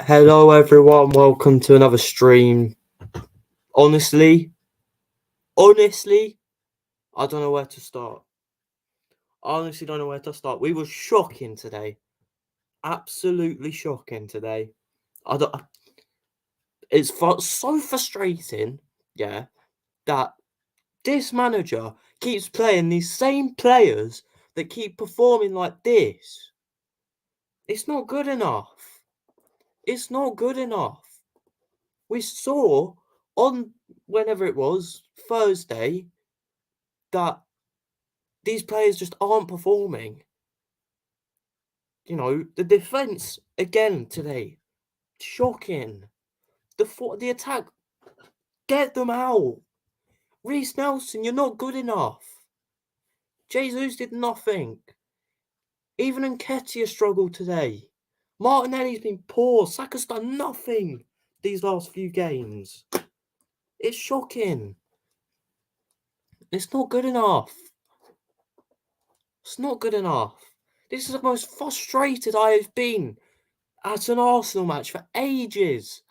Hello everyone, welcome to another stream. Honestly, I don't know where to start. I honestly don't know where to start. We were shocking today. Absolutely shocking today. It's so frustrating, yeah, that this manager keeps playing these same players that keep performing like this. It's not good enough. It's not good enough. We saw on whenever it was, Thursday, that these players just aren't performing. You know, the defence again today, shocking. The attack, get them out. Reece Nelson, you're not good enough. Jesus did nothing. Even Nketiah struggled today. Martinelli's been poor. Saka's done nothing these last few games. It's shocking. It's not good enough. It's not good enough. This is the most frustrated I have been at an Arsenal match for ages.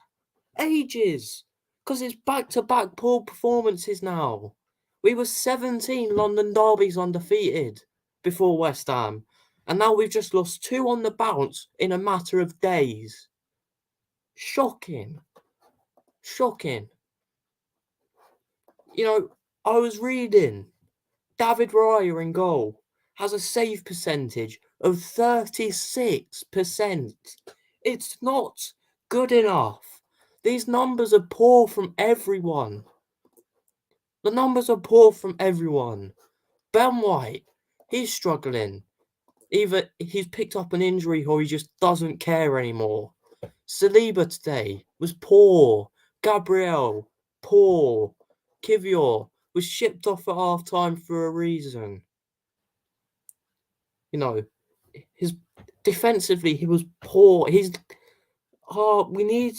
Because it's back-to-back poor performances now. We were 17 London derbies undefeated before West Ham. And now we've just lost 2 on the bounce in a matter of days. Shocking. You know, I was reading David Raya in goal has a save percentage of 36%. It's not good enough. These numbers are poor from everyone. The numbers are poor from everyone. Ben White, he's struggling. Either he's picked up an injury or he just doesn't care anymore. Saliba today was poor. Gabriel, poor. Kivior was shipped off at half time for a reason. You know, his defensively he was poor. We need,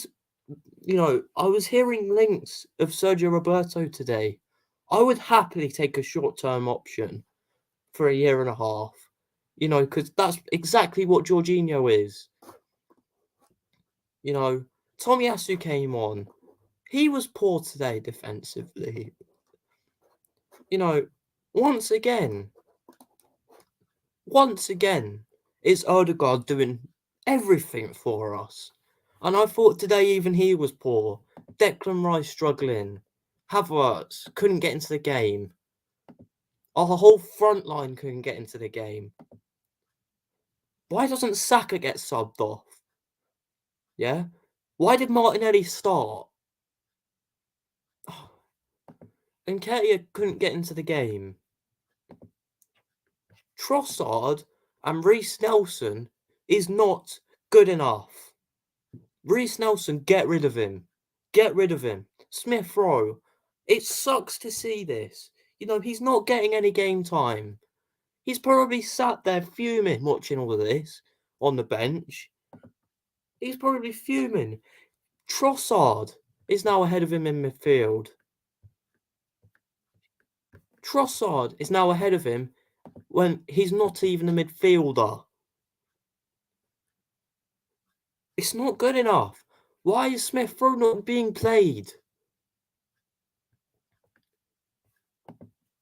I was hearing links of Sergio Roberto today. I would happily take a short-term option for a year and a half, because that's exactly what Jorginho is. Tomiyasu came on. He was poor today defensively. Once again, it's Odegaard doing everything for us. And I thought today even he was poor. Declan Rice struggling. Havertz couldn't get into the game. Our whole front line couldn't get into the game. Why doesn't Saka get subbed off? Yeah? Why did Martinelli start? And Nketiah couldn't get into the game. Trossard and Reece Nelson is not good enough. Reece Nelson, get rid of him. Get rid of him. Smith Rowe, it sucks to see this. He's not getting any game time. He's probably sat there fuming watching all of this on the bench. He's probably fuming. Trossard is now ahead of him in midfield. Trossard is now ahead of him when he's not even a midfielder. It's not good enough. Why is Smith Rowe not being played?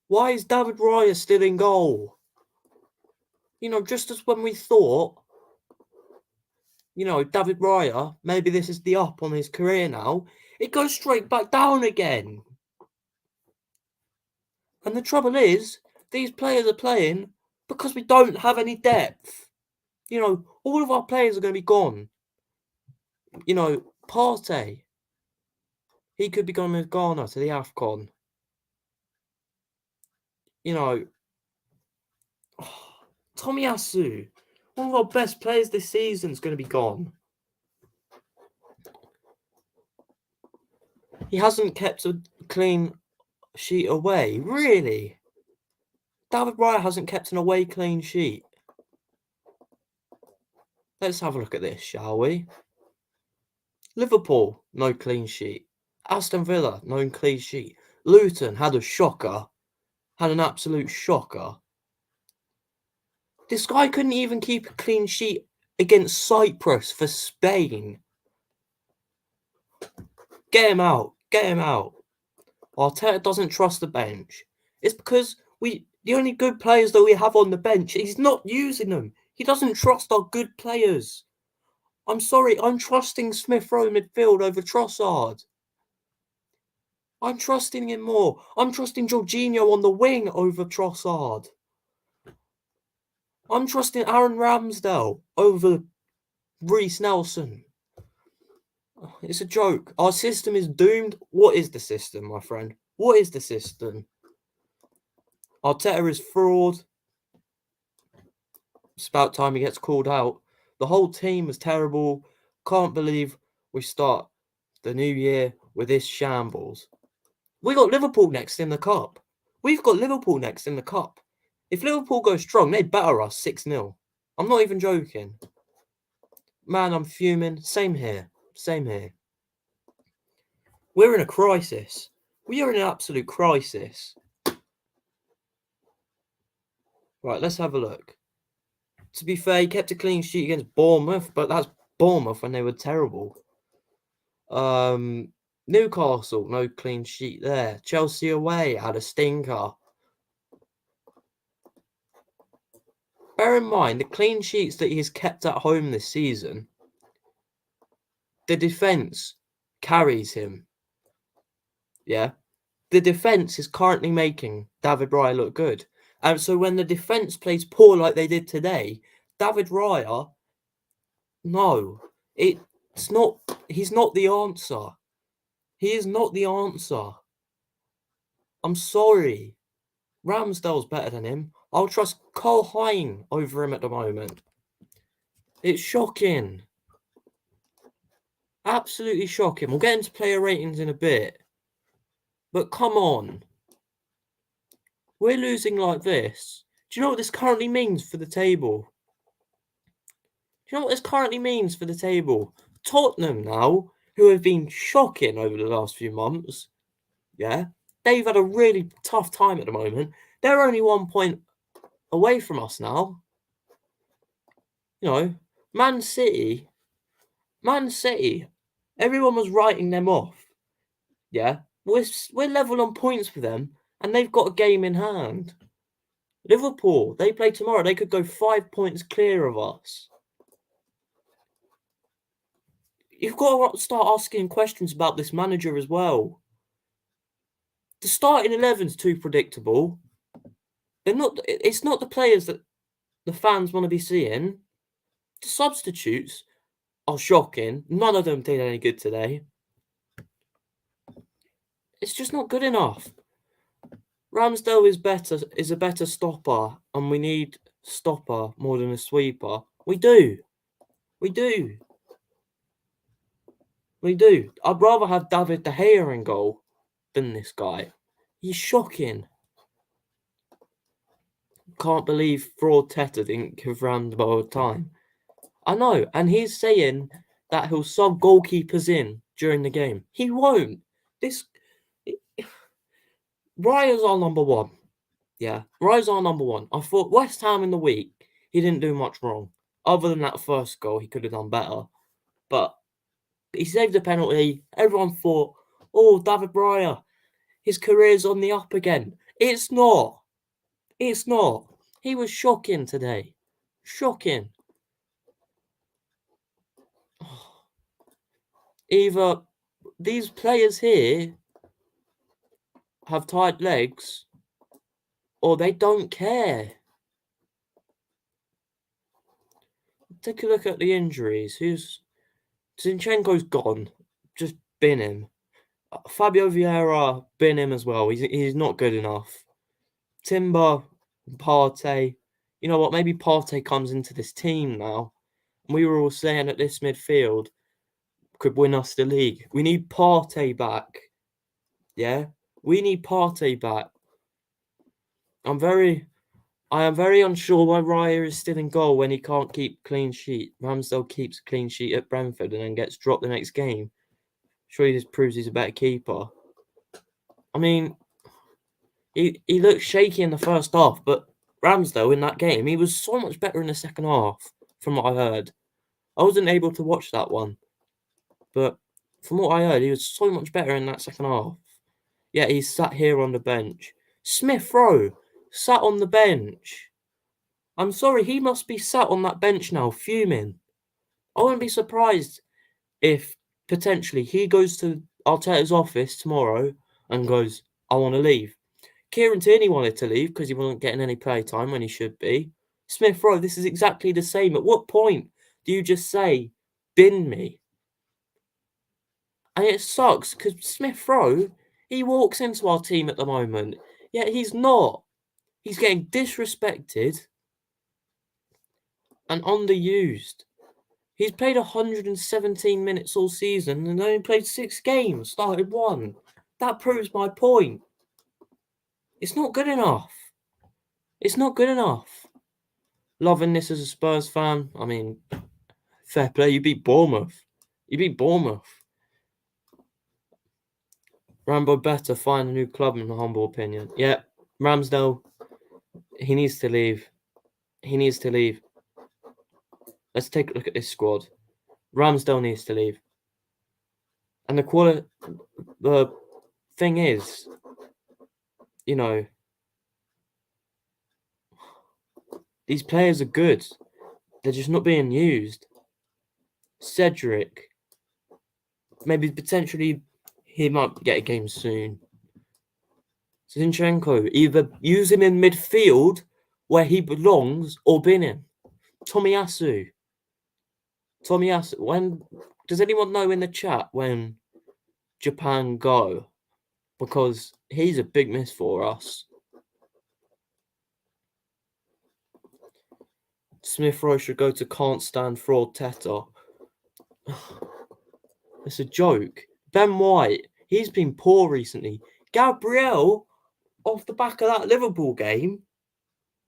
Why is David Raya still in goal? Just as when we thought, David Raya, maybe this is the up on his career now, it goes straight back down again. And the trouble is, these players are playing because we don't have any depth. All of our players are going to be gone. Partey, he could be gone with Ghana to the AFCON. Tomiyasu, one of our best players this season, is going to be gone. He hasn't kept a clean sheet away. Really? David Raya hasn't kept an away clean sheet. Let's have a look at this, shall we? Liverpool, no clean sheet. Aston Villa, no clean sheet. Luton had a shocker. Had an absolute shocker. This guy couldn't even keep a clean sheet against Cyprus for Spain. Get him out. Get him out. Arteta doesn't trust the bench. It's because the only good players that we have on the bench, he's not using them. He doesn't trust our good players. I'm sorry, I'm trusting Smith Rowe midfield over Trossard. I'm trusting him more. I'm trusting Jorginho on the wing over Trossard. I'm trusting Aaron Ramsdale over Reece Nelson. It's a joke. Our system is doomed. What is the system, my friend? What is the system? Arteta is fraud. It's about time he gets called out. The whole team was terrible. Can't believe we start the new year with this shambles. We got Liverpool next in the cup. We've got Liverpool next in the cup. If Liverpool go strong, they batter us 6-0. I'm not even joking. Man, I'm fuming. Same here. Same here. We're in a crisis. We are in an absolute crisis. Right, let's have a look. To be fair, he kept a clean sheet against Bournemouth, but that's Bournemouth when they were terrible. Newcastle, no clean sheet there. Chelsea away had a stinker. Bear in mind, the clean sheets that he's kept at home this season, the defence carries him. Yeah? The defence is currently making David Raya look good. And so when the defence plays poor like they did today, David Raya, no, it's not, he's not the answer. He is not the answer. I'm sorry. Ramsdale's better than him. I'll trust Cole Hine over him at the moment. It's shocking. Absolutely shocking. We'll get into player ratings in a bit. But come on. We're losing like this. Do you know what this currently means for the table? Do you know what this currently means for the table? Tottenham now, who have been shocking over the last few months, yeah, they've had a really tough time at the moment. They're only 1 point away from us now. You know, Man City, everyone was writing them off. Yeah, we're level on points with them, and they've got a game in hand. Liverpool, they play tomorrow. They could go 5 points clear of us. You've got to start asking questions about this manager as well. The starting 11's too predictable. They're not. It's not the players that the fans want to be seeing. The substitutes are shocking. None of them did any good today. It's just not good enough. Ramsdale is a better stopper, and we need stopper more than a sweeper. We do. We do. We do. I'd rather have David De Gea in goal than this guy. He's shocking. Can't believe Fraud Teta didn't give Ramsdale time. I know, and he's saying that he'll sub goalkeepers in during the game. He won't. This Raya's our number one. Yeah, Raya's our number one. I thought West Ham in the week, he didn't do much wrong. Other than that first goal, he could have done better. But he saved a penalty. Everyone thought, oh, David Raya, his career's on the up again. It's not. It's not. He was shocking today. Shocking. Either these players here have tight legs or they don't care. Take a look at the injuries. Zinchenko's gone. Just bin him. Fabio Vieira, bin him as well. He's not good enough. Timber, Partey. You know what? Maybe Partey comes into this team now. We were all saying that this midfield could win us the league. We need Partey back. Yeah? We need Partey back. I am very unsure why Raya is still in goal when he can't keep clean sheet. Ramsdale keeps a clean sheet at Brentford and then gets dropped the next game. Surely this proves he's a better keeper. I mean, he looked shaky in the first half, but Ramsdale in that game, he was so much better in the second half, from what I heard. I wasn't able to watch that one, but from what I heard, he was so much better in that second half. Yeah, he's sat here on the bench. Smith Rowe sat on the bench. I'm sorry, he must be sat on that bench now, fuming. I wouldn't be surprised if potentially he goes to Arteta's office tomorrow and goes, I want to leave. Kieran Tierney wanted to leave because he wasn't getting any play time when he should be. Smith Rowe, this is exactly the same. At what point do you just say, bin me? And it sucks because Smith Rowe, he walks into our team at the moment, yet he's not. He's getting disrespected and underused. He's played 117 minutes all season and only played 6 games, started 1. That proves my point. It's not good enough. It's not good enough. Loving this as a Spurs fan. I mean, fair play. You beat Bournemouth. Rambo better find a new club, in my humble opinion. Yeah, Ramsdale, he needs to leave. Let's take a look at this squad. Ramsdale needs to leave. And the thing is, you know, these players are good. They're just not being used. Cedric, maybe potentially he might get a game soon. Zinchenko, either use him in midfield where he belongs or bin him. Tomiyasu. When does anyone know in the chat when Japan go? Because he's a big miss for us. Smith Rowe should go to Can't Stand Fraud Teta. It's a joke. Ben White, he's been poor recently. Gabriel, off the back of that Liverpool game,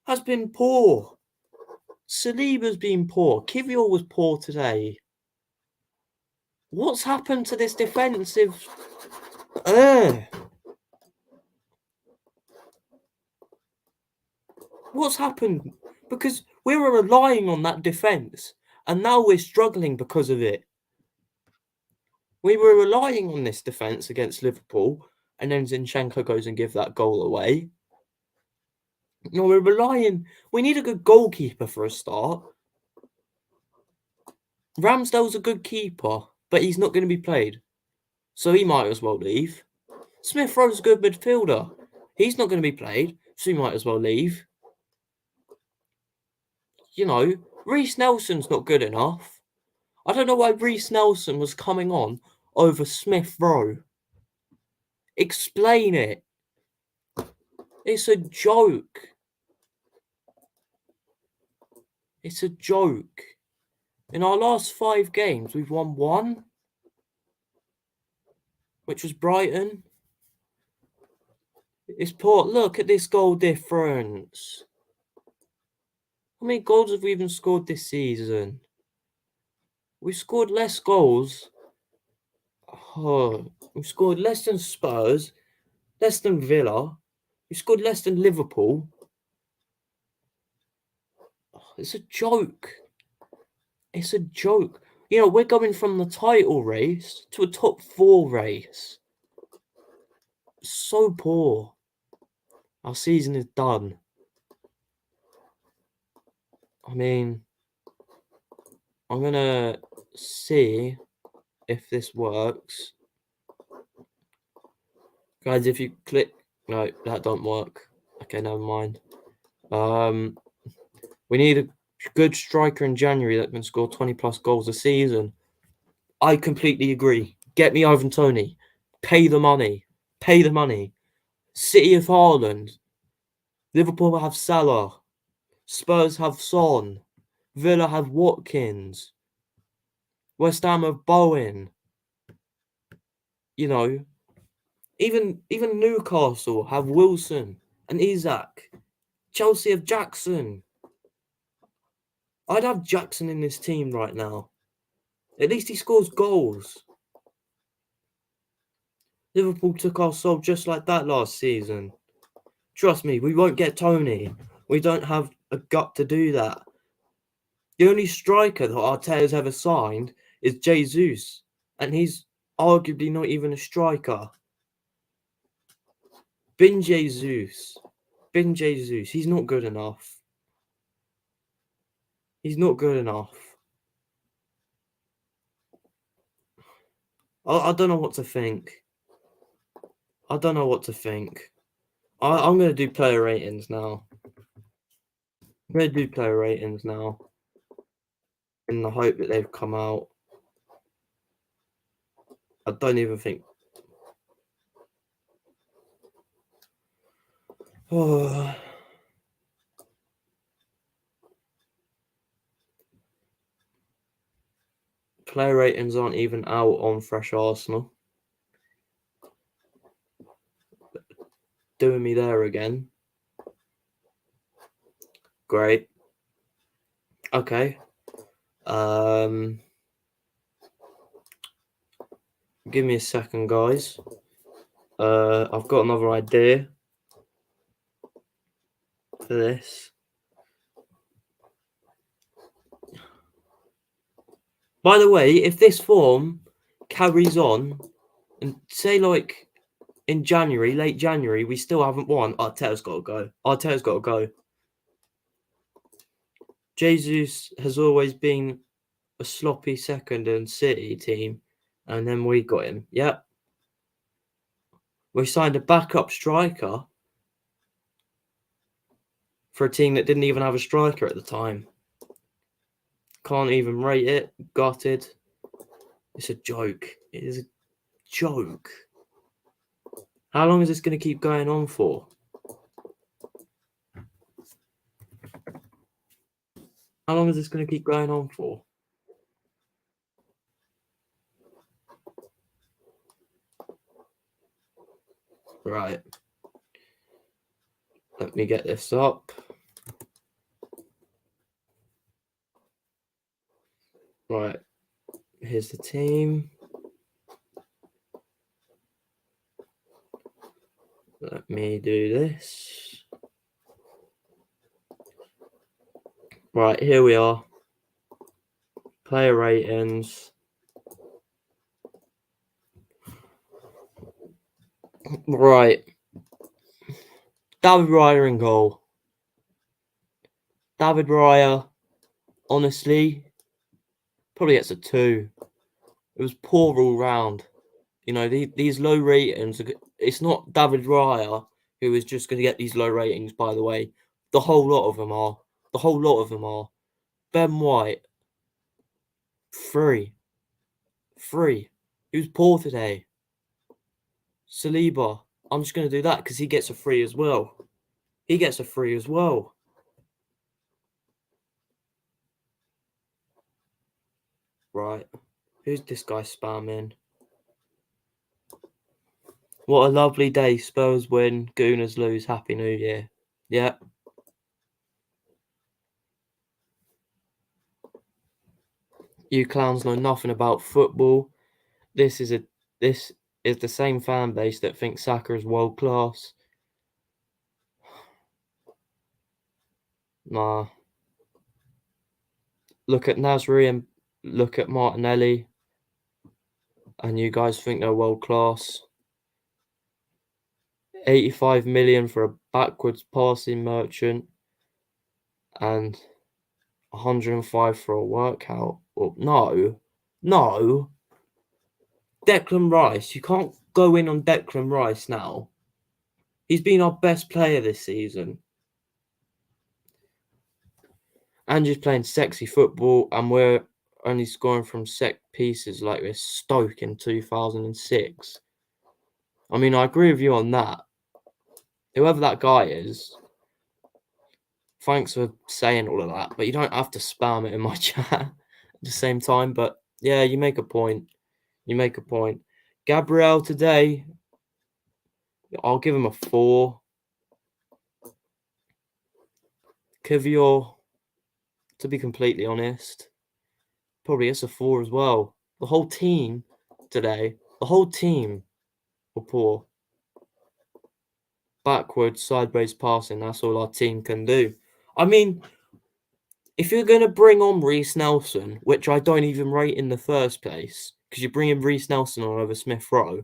has been poor. Saliba's been poor. Kivior was poor today. What's happened to this defensive? What's happened? Because we were relying on that defence, and now we're struggling because of it. We were relying on this defence against Liverpool, and then Zinchenko goes and gives that goal away. No, we're relying. We need a good goalkeeper for a start. Ramsdale's a good keeper, but he's not going to be played, so he might as well leave. Smith Rowe's a good midfielder. He's not going to be played, so he might as well leave. You know, Reece Nelson's not good enough. I don't know why Reece Nelson was coming on over Smith Rowe. Explain it. It's a joke. It's a joke. In our last 5 games, we've won 1, which was Brighton. It's poor. Look at this goal difference. How many goals have we even scored this season? We've scored less goals. We've scored less than Spurs, less than Villa. We've scored less than Liverpool. It's a joke. It's a joke. You know, we're going from the title race to a top 4 race. So poor. Our season is done. I mean, I'm going to see if this works. Guys, if you click... No, that don't work. Okay, never mind. We need a good striker in January that can score 20 plus goals a season. I completely agree. Get me Ivan Toney. Pay the money. Pay the money. City of Haaland. Liverpool have Salah. Spurs have Son. Villa have Watkins. West Ham have Bowen. You know, even Newcastle have Wilson and Isak. Chelsea have Jackson. I'd have Jackson in this team right now. At least he scores goals. Liverpool took our soul just like that last season. Trust me, we won't get Toney. We don't have a gut to do that. The only striker that Arteta's ever signed is Jesus, and he's arguably not even a striker. Ben Jesus. He's not good enough. He's not good enough. I don't know what to think. I'm going to do player ratings now. In the hope that they've come out. I don't even think. Oh. Player ratings aren't even out on Fresh Arsenal. Doing me there again. Great. Okay. Give me a second, guys. I've got another idea for this. By the way, if this form carries on, and say like in January, late January, we still haven't won, Arteta's got to go. Jesus has always been a sloppy second and City team, and then we got him. Yep. We signed a backup striker for a team that didn't even have a striker at the time. Can't even rate it. Gutted. It's a joke. It is a joke. How long is this going to keep going on for? How long is this going to keep going on for? Right. Let me get this up. Right. Here's the team. Let me do this. Right, here we are. Player ratings. Right. David Raya in goal. David Raya, honestly, probably gets a 2. It was poor all round. You know, these low ratings, it's not David Raya who is just going to get these low ratings, by the way. The whole lot of them are. The whole lot of them are. Ben White, 3. 3. He was poor today. Saliba, I'm just going to do that because he gets a 3 as well. He gets a 3 as well. Right. Who's this guy spamming? What a lovely day. Spurs win. Gooners lose. Happy New Year. Yeah. You clowns know nothing about football. This is the same fan base that thinks Saka is world class. Nah. Look at Nasri and look at Martinelli, and you guys think they're world class. 85 million for a backwards passing merchant, and 105 for a workout. Well, no. Declan Rice. You can't go in on Declan Rice now. He's been our best player this season. And just playing sexy football, and we're only scoring from set pieces like we're Stoke in 2006. I mean, I agree with you on that. Whoever that guy is, thanks for saying all of that, but you don't have to spam it in my chat at the same time. But yeah, you make a point. Gabriel today, I'll give him a 4. Kivior, to be completely honest, probably gets a 4 as well. The whole team today, were poor. Backwards, sideways passing, that's all our team can do. I mean, if you're going to bring on Reece Nelson, which I don't even rate in the first place, because you're bringing Reece Nelson on over Smith Rowe,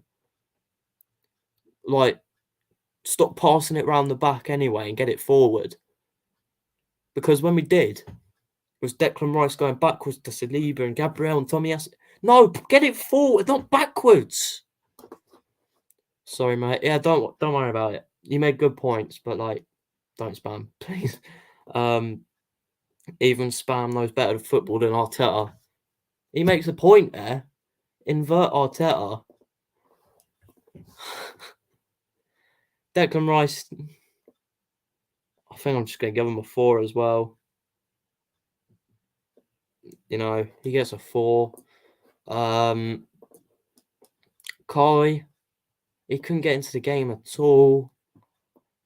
like, stop passing it round the back anyway and get it forward. Because when we did, it was Declan Rice going backwards to Saliba and Gabriel and Tommy S. No, get it forward, not backwards. Sorry, mate. Yeah, don't worry about it. You made good points, but like, don't spam, please. Even spam knows better at football than Arteta. He makes a point there. Invert Arteta. Declan Rice, I think I'm just going to give him a 4 as well. You know, he gets a 4. Kai, he couldn't get into the game at all.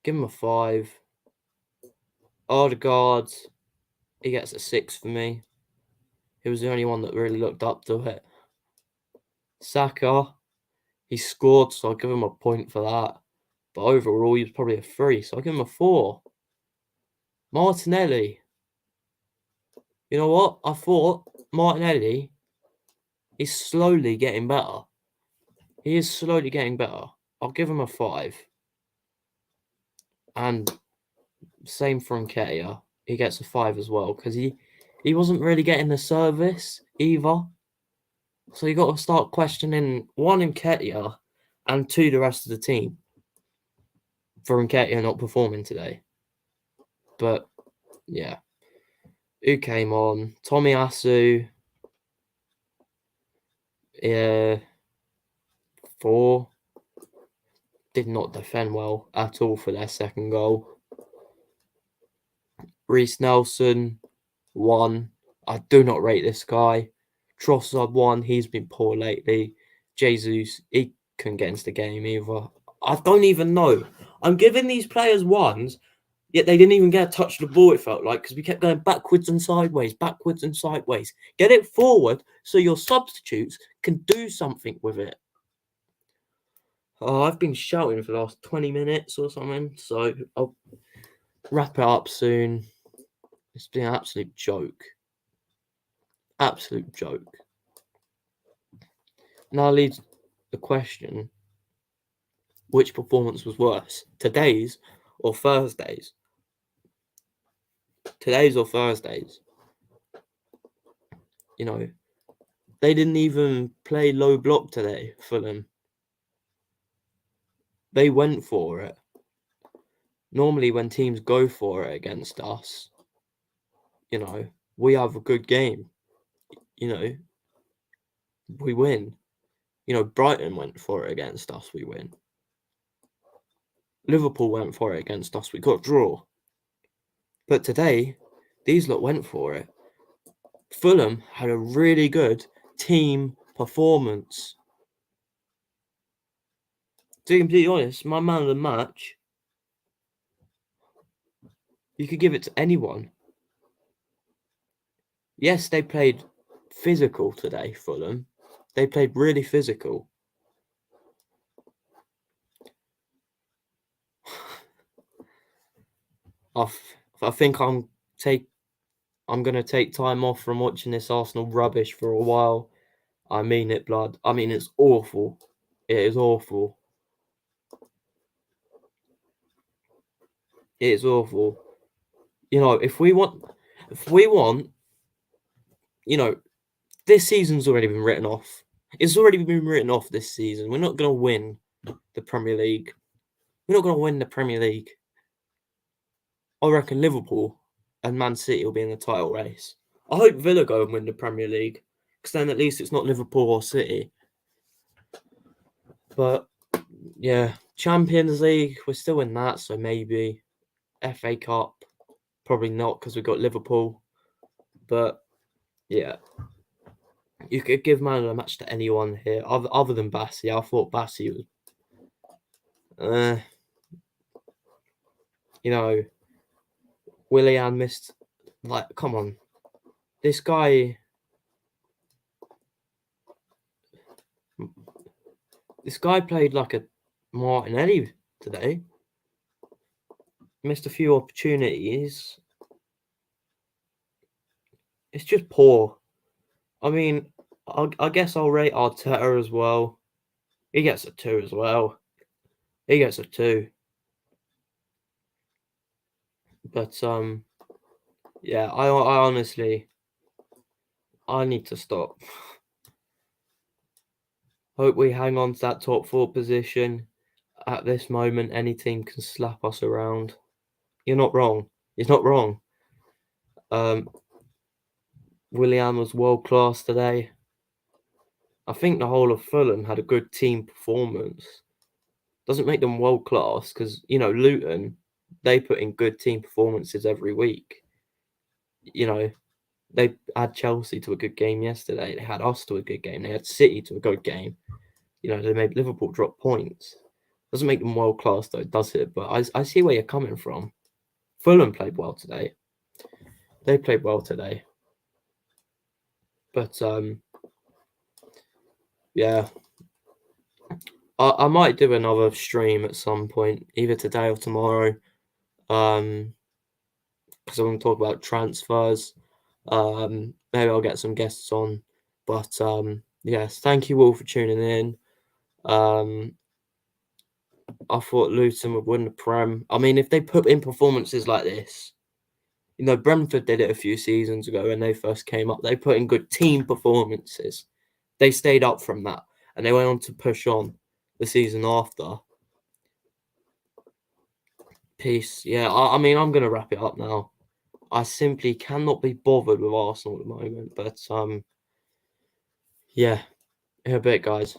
Give him a 5. Odegaard, he gets a 6 for me. He was the only one that really looked up to it. Saka, he scored, so I'll give him a point for that. But overall, he was probably a 3, so I'll give him a 4. Martinelli. You know what? I thought Martinelli is slowly getting better. He is slowly getting better. I'll give him a 5. And same for Nketiah. He gets a 5 as well because he wasn't really getting the service either. So you got to start questioning 1 Nketiah and 2 the rest of the team for Nketiah not performing today. But yeah, who came on? Tomiyasu. Yeah, 4. Did not defend well at all for their second goal. Reece Nelson, 1. I do not rate this guy. Trossard, 1. He's been poor lately. Jesus, he couldn't get into the game either. I don't even know. I'm giving these players ones, yet they didn't even get a touch of the ball, it felt like, because we kept going backwards and sideways, backwards and sideways. Get it forward so your substitutes can do something with it. Oh, I've been shouting for the last 20 minutes or something, so I'll wrap it up soon. It's been an absolute joke. Absolute joke. Now leads the question, which performance was worse, today's or Thursday's? Today's or Thursday's? You know, they didn't even play low block today, Fulham. They went for it. Normally when teams go for it against us, you know, we have a good game. You know, we win. You know, Brighton went for it against us, we win. Liverpool went for it against us, we got a draw. But today, these lot went for it. Fulham had a really good team performance. To be completely honest, my man of the match, you could give it to anyone. Yes, they played physical today, Fulham. They played really physical. I think I'm gonna take time off from watching this Arsenal rubbish for a while. I mean it, blood. I mean, it's awful. It is awful. It is awful. You know, if we want, you know, this season's already been written off. It's already been written off this season. We're not gonna win the Premier League. We're not gonna win the Premier League. I reckon Liverpool and Man City will be in the title race. I hope Villa go and win the Premier League, because then at least it's not Liverpool or City. But yeah, Champions League, we're still in that, so maybe. FA Cup, probably not, because we've got Liverpool. But yeah, you could give man of the match to anyone here, other than Bassi. I thought Bassi was, you know, Willian missed. Like, come on, this guy. This guy played like a Martinelli today. Missed a few opportunities. It's just poor. I mean, I guess I'll rate Arteta as well. He gets a 2 as well. He gets a 2. But yeah, I honestly, I need to stop. Hope we hang on to that top 4 position. At this moment, any team can slap us around. You're not wrong. He's not wrong. Willian was world class today. I think the whole of Fulham had a good team performance. Doesn't make them world class because, you know, Luton, they put in good team performances every week. You know, they had Chelsea to a good game yesterday. They had us to a good game. They had City to a good game. You know, they made Liverpool drop points. Doesn't make them world class though, does it? But I see where you're coming from. Fulham played well today. They played well today. But yeah. I might do another stream at some point, either today or tomorrow. Because I want to talk about transfers. Maybe I'll get some guests on. But yes, thank you all for tuning in. I thought Luton would win the Prem. I mean, if they put in performances like this, you know, Brentford did it a few seasons ago when they first came up. They put in good team performances. They stayed up from that, and they went on to push on the season after. Peace. Yeah, I mean, I'm gonna wrap it up now. I simply cannot be bothered with Arsenal at the moment, but yeah, in a bit, guys.